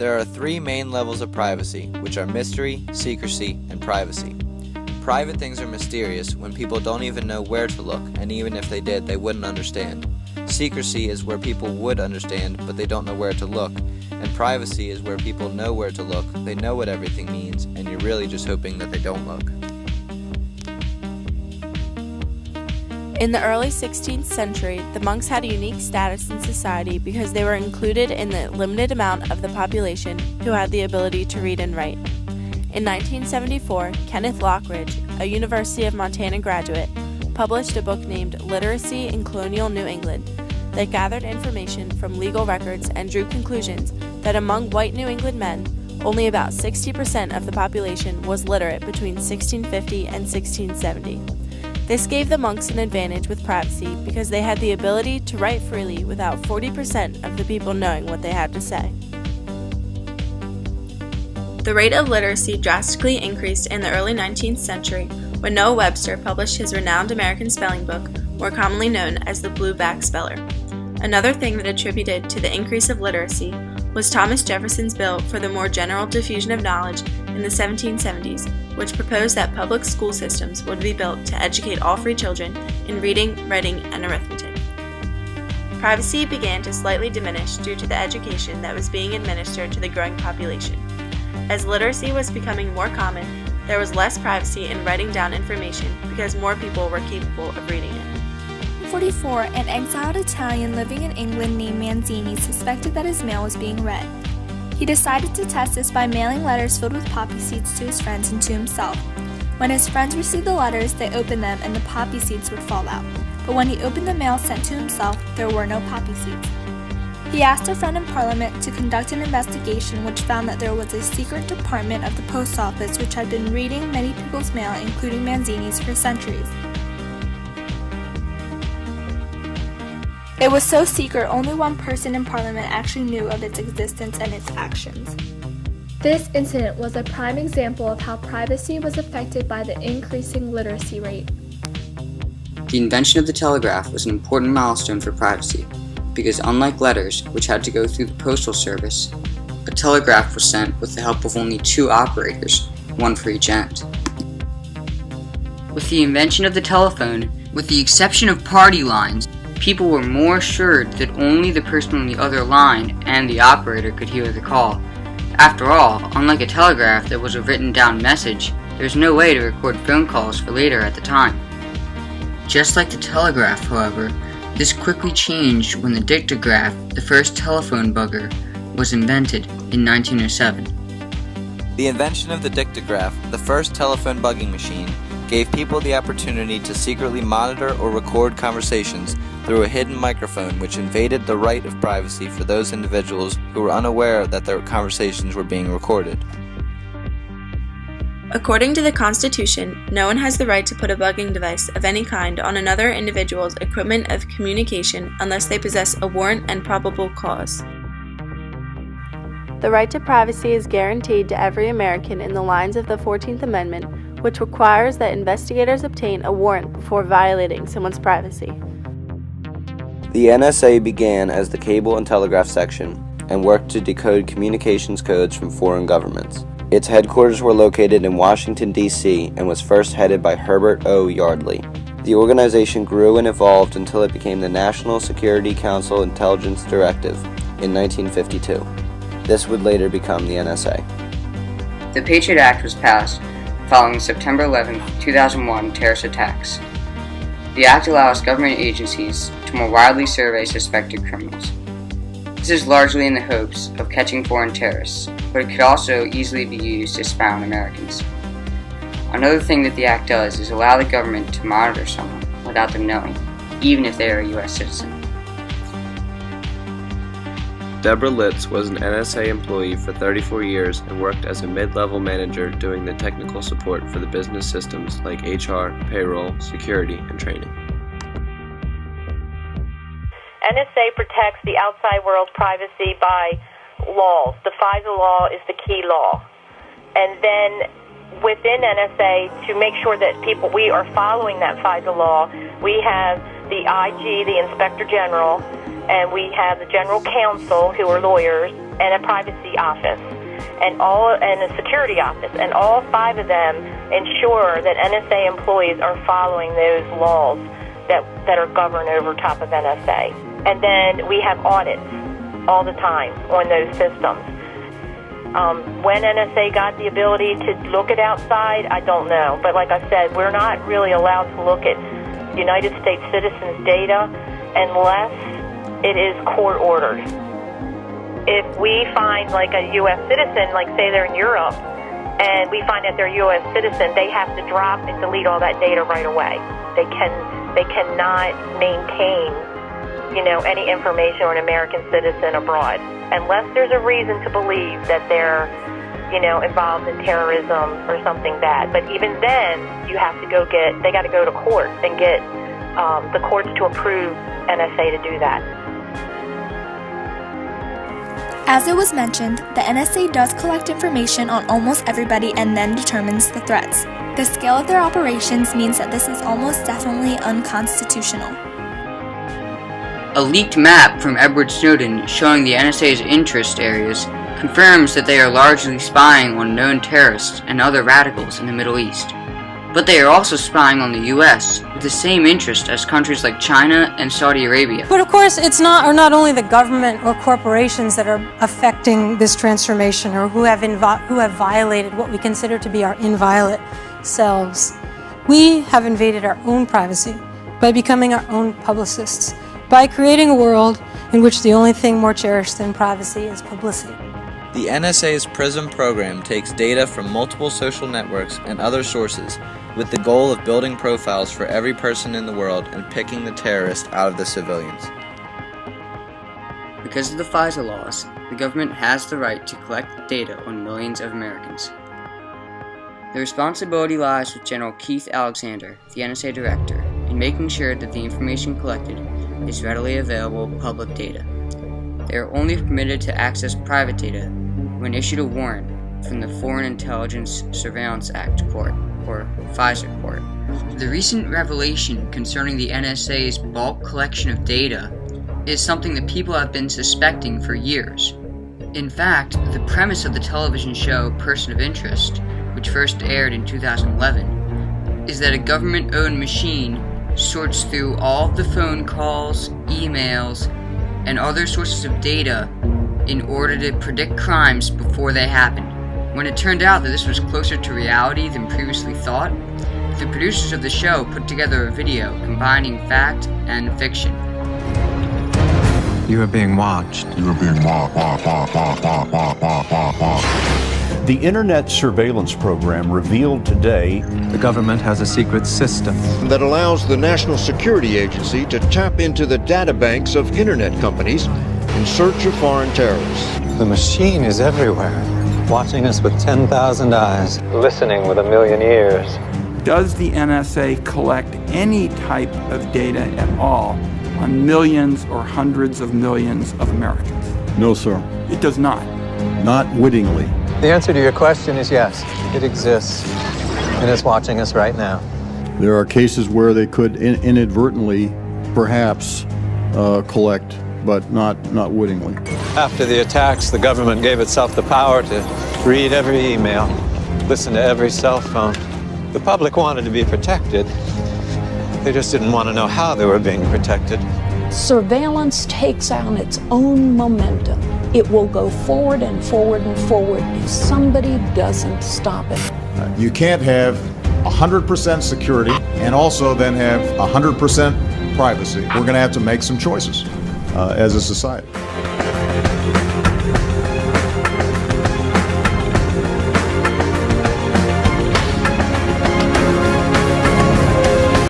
There are three main levels of privacy, which are mystery, secrecy, and privacy. Private things are mysterious when people don't even know where to look, and even if they did, they wouldn't understand. Secrecy is where people would understand, but they don't know where to look. And privacy is where people know where to look, they know what everything means, and you're really just hoping that they don't look. In the early 16th century, the monks had a unique status in society because they were included in the limited amount of the population who had the ability to read and write. In 1974, Kenneth Lockridge, a University of Montana graduate, published a book named Literacy in Colonial New England that gathered information from legal records and drew conclusions that among white New England men, only about 60% of the population was literate between 1650 and 1670. This gave the monks an advantage with privacy because they had the ability to write freely without 40% of the people knowing what they had to say. The rate of literacy drastically increased in the early 19th century when Noah Webster published his renowned American spelling book, more commonly known as the Blueback Speller. Another thing that attributed to the increase of literacy was Thomas Jefferson's bill for the more general diffusion of knowledge in the 1770s, which proposed that public school systems would be built to educate all free children in reading, writing, and arithmetic. Privacy began to slightly diminish due to the education that was being administered to the growing population. As literacy was becoming more common, there was less privacy in writing down information because more people were capable of reading it. In 1944, an exiled Italian living in England named Manzini suspected that his mail was being read. He decided to test this by mailing letters filled with poppy seeds to his friends and to himself. When his friends received the letters, they opened them and the poppy seeds would fall out. But when he opened the mail sent to himself, there were no poppy seeds. He asked a friend in Parliament to conduct an investigation which found that there was a secret department of the post office which had been reading many people's mail, including Manzini's, for centuries. It was so secret, only one person in Parliament actually knew of its existence and its actions. This incident was a prime example of how privacy was affected by the increasing literacy rate. The invention of the telegraph was an important milestone for privacy, because unlike letters, which had to go through the postal service, a telegraph was sent with the help of only two operators, one for each end. With the invention of the telephone, with the exception of party lines, people were more assured that only the person on the other line and the operator could hear the call. After all, unlike a telegraph that was a written down message, there was no way to record phone calls for later at the time. Just like the telegraph, however, this quickly changed when the dictograph, the first telephone bugger, was invented in 1907. The invention of the dictograph, the first telephone bugging machine, gave people the opportunity to secretly monitor or record conversations through a hidden microphone, which invaded the right of privacy for those individuals who were unaware that their conversations were being recorded. According to the Constitution, no one has the right to put a bugging device of any kind on another individual's equipment of communication unless they possess a warrant and probable cause. The right to privacy is guaranteed to every American in the lines of the 14th Amendment, which requires that investigators obtain a warrant before violating someone's privacy. The NSA began as the Cable and Telegraph Section and worked to decode communications codes from foreign governments. Its headquarters were located in Washington, D.C., and was first headed by Herbert O. Yardley. The organization grew and evolved until it became the National Security Council Intelligence Directive in 1952. This would later become the NSA. The Patriot Act was passed following September 11, 2001 terrorist attacks. The act allows government agencies to more widely survey suspected criminals. This is largely in the hopes of catching foreign terrorists, but it could also easily be used to spy on Americans. Another thing that the act does is allow the government to monitor someone without them knowing, even if they are a U.S. citizen. Deborah Litz was an NSA employee for 34 years and worked as a mid-level manager doing the technical support for the business systems like HR, payroll, security, and training. NSA protects the outside world's privacy by laws. The FISA law is the key law. And then within NSA, to make sure that we are following that FISA law, we have the IG, the Inspector General, and we have the General Counsel, who are lawyers, and a privacy office, and a security office, and all 5 of them ensure that NSA employees are following those laws that are governed over top of NSA. And then we have audits all the time on those systems. When NSA got the ability to look at outside, I don't know. But like I said, we're not really allowed to look at United States citizens' data unless it is court-ordered. If we find like a U.S. citizen, like say they're in Europe, and we find that they're a U.S. citizen, they have to drop and delete all that data right away. They cannot maintain, any information on an American citizen abroad unless there's a reason to believe that they're, involved in terrorism or something bad. But even then, they got to go to court and get the courts to approve NSA to do that. As it was mentioned, the NSA does collect information on almost everybody and then determines the threats. The scale of their operations means that this is almost definitely unconstitutional. A leaked map from Edward Snowden showing the NSA's interest areas confirms that they are largely spying on known terrorists and other radicals in the Middle East. But they are also spying on the U.S. with the same interest as countries like China and Saudi Arabia. But of course, it's not only the government or corporations that are affecting this transformation or who have violated what we consider to be our inviolate selves. We have invaded our own privacy by becoming our own publicists, by creating a world in which the only thing more cherished than privacy is publicity. The NSA's PRISM program takes data from multiple social networks and other sources with the goal of building profiles for every person in the world and picking the terrorist out of the civilians. Because of the FISA laws, the government has the right to collect data on millions of Americans. The responsibility lies with General Keith Alexander, the NSA director, in making sure that the information collected is readily available public data. They are only permitted to access private data when issued a warrant from the Foreign Intelligence Surveillance Act Court, or FISA Court. The recent revelation concerning the NSA's bulk collection of data is something that people have been suspecting for years. In fact, the premise of the television show Person of Interest, which first aired in 2011, is that a government-owned machine sorts through all of the phone calls, emails, and other sources of data in order to predict crimes before they happen. When it turned out that this was closer to reality than previously thought, the producers of the show put together a video combining fact and fiction. You are being watched. You are being watched. The Internet Surveillance Program revealed today The government has a secret system that allows the National Security Agency to tap into the databanks of Internet companies in search of foreign terrorists. The machine is everywhere, watching us with 10,000 eyes, listening with 1,000,000 ears. Does the NSA collect any type of data at all on millions or hundreds of millions of Americans? No, sir. It does not. Not wittingly. The answer to your question is yes, it exists, and it's watching us right now. There are cases where they could inadvertently, perhaps, collect, but not wittingly. After the attacks, the government gave itself the power to read every email, listen to every cell phone. The public wanted to be protected. They just didn't want to know how they were being protected. Surveillance takes on its own momentum. It will go forward and forward and forward if somebody doesn't stop it. You can't have 100% security and also then have 100% privacy. We're going to have to make some choices as a society.